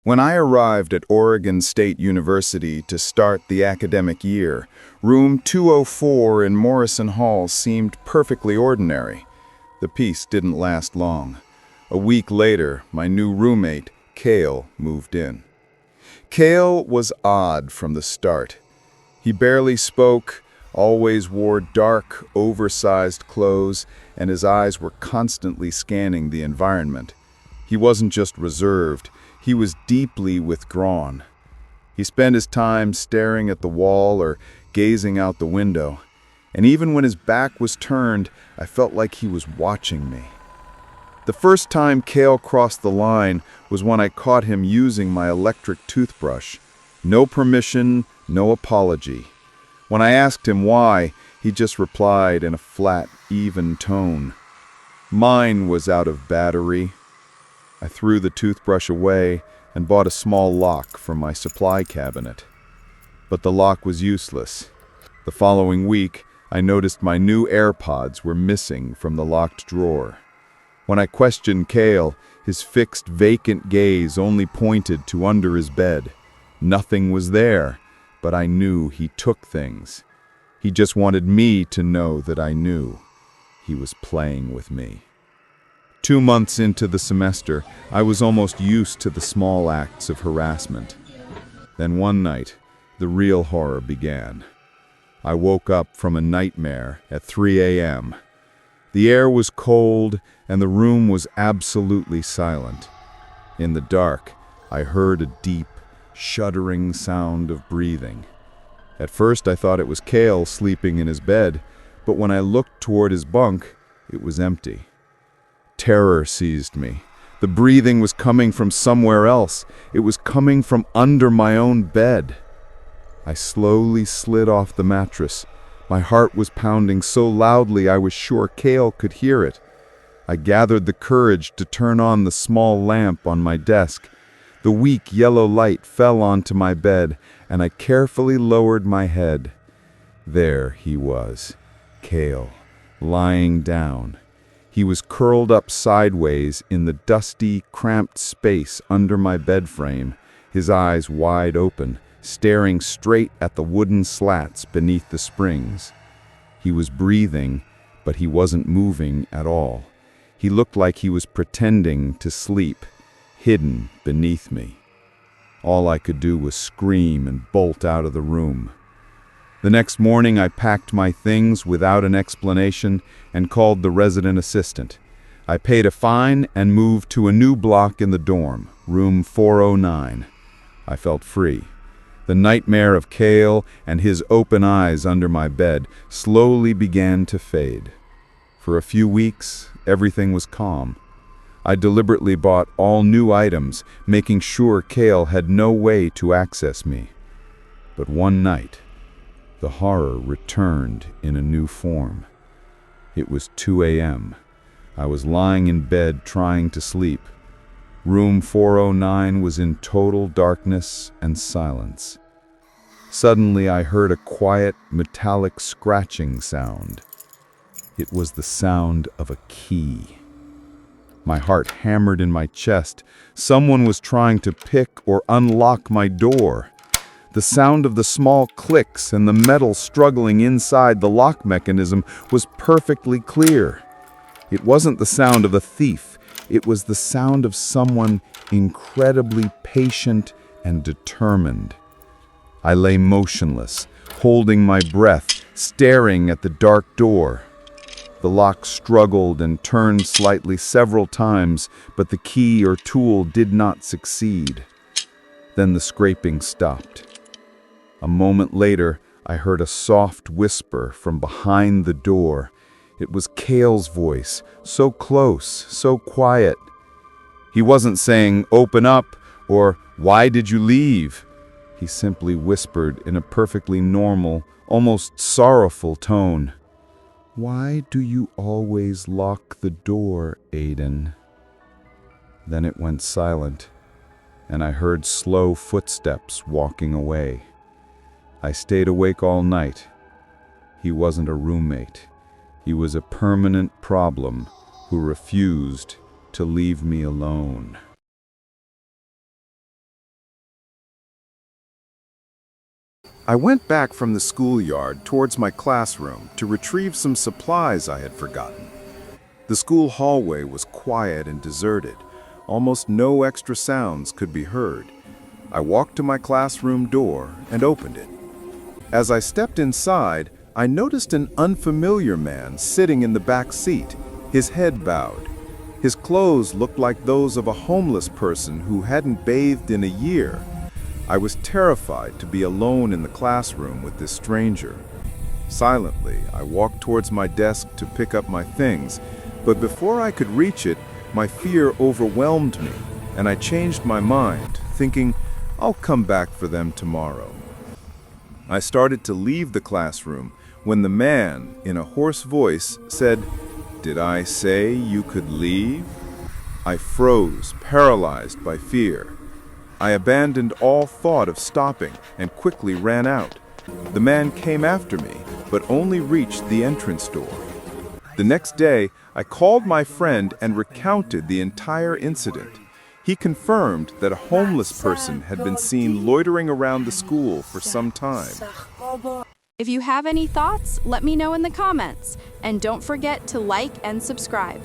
When I arrived at Oregon State University to start the academic year, room 204 in Morrison Hall seemed perfectly ordinary. The peace didn't last long. A week later, my new roommate, Cale, moved in. Cale was odd from the start. He barely spoke, always wore dark, oversized clothes, and his eyes were constantly scanning the environment. He wasn't just reserved. He was deeply withdrawn. He spent his time staring at the wall or gazing out the window, and even when his back was turned, I felt like he was watching me. The first time Cale crossed the line was when I caught him using my electric toothbrush. No permission, no apology. When I asked him why, he just replied in a flat, even tone. Mine was out of battery. I threw the toothbrush away and bought a small lock for my supply cabinet. But the lock was useless. The following week, I noticed my new AirPods were missing from the locked drawer. When I questioned Cale, his fixed, vacant gaze only pointed to under his bed. Nothing was there, but I knew he took things. He just wanted me to know that I knew. He was playing with me. 2 months into the semester, I was almost used to the small acts of harassment. Then one night, the real horror began. I woke up from a nightmare at 3 a.m. The air was cold, and the room was absolutely silent. In the dark, I heard a deep, shuddering sound of breathing. At first, I thought it was Cale sleeping in his bed, but when I looked toward his bunk, it was empty. Terror seized me. The breathing was coming from somewhere else. It was coming from under my own bed. I slowly slid off the mattress. My heart was pounding so loudly I was sure Cale could hear it. I gathered the courage to turn on the small lamp on my desk. The weak yellow light fell onto my bed, and I carefully lowered my head. There he was, Cale, lying down. He was curled up sideways in the dusty, cramped space under my bed frame, his eyes wide open, staring straight at the wooden slats beneath the springs. He was breathing, but he wasn't moving at all. He looked like he was pretending to sleep, hidden beneath me. All I could do was scream and bolt out of the room. The next morning, I packed my things without an explanation and called the resident assistant. I paid a fine and moved to a new block in the dorm, room 409. I felt free. The nightmare of Cale and his open eyes under my bed slowly began to fade. For a few weeks, everything was calm. I deliberately bought all new items, making sure Cale had no way to access me. But one night, the horror returned in a new form. It was 2 a.m. I was lying in bed trying to sleep. Room 409 was in total darkness and silence. Suddenly, I heard a quiet, metallic scratching sound. It was the sound of a key. My heart hammered in my chest. Someone was trying to pick or unlock my door. The sound of the small clicks and the metal struggling inside the lock mechanism was perfectly clear. It wasn't the sound of a thief. It was the sound of someone incredibly patient and determined. I lay motionless, holding my breath, staring at the dark door. The lock struggled and turned slightly several times, but the key or tool did not succeed. Then the scraping stopped. A moment later, I heard a soft whisper from behind the door. It was Cale's voice, so close, so quiet. He wasn't saying, "Open up," or "Why did you leave?" He simply whispered in a perfectly normal, almost sorrowful tone. "Why do you always lock the door, Aiden?" Then it went silent, and I heard slow footsteps walking away. I stayed awake all night. He wasn't a roommate. He was a permanent problem who refused to leave me alone. I went back from the schoolyard towards my classroom to retrieve some supplies I had forgotten. The school hallway was quiet and deserted. Almost no extra sounds could be heard. I walked to my classroom door and opened it. As I stepped inside, I noticed an unfamiliar man sitting in the back seat, his head bowed. His clothes looked like those of a homeless person who hadn't bathed in a year. I was terrified to be alone in the classroom with this stranger. Silently, I walked towards my desk to pick up my things, but before I could reach it, my fear overwhelmed me, and I changed my mind, thinking, I'll come back for them tomorrow. I started to leave the classroom when the man, in a hoarse voice, said, "Did I say you could leave?" I froze, paralyzed by fear. I abandoned all thought of stopping and quickly ran out. The man came after me, but only reached the entrance door. The next day, I called my friend and recounted the entire incident. He confirmed that a homeless person had been seen loitering around the school for some time. If you have any thoughts, let me know in the comments, and don't forget to like and subscribe.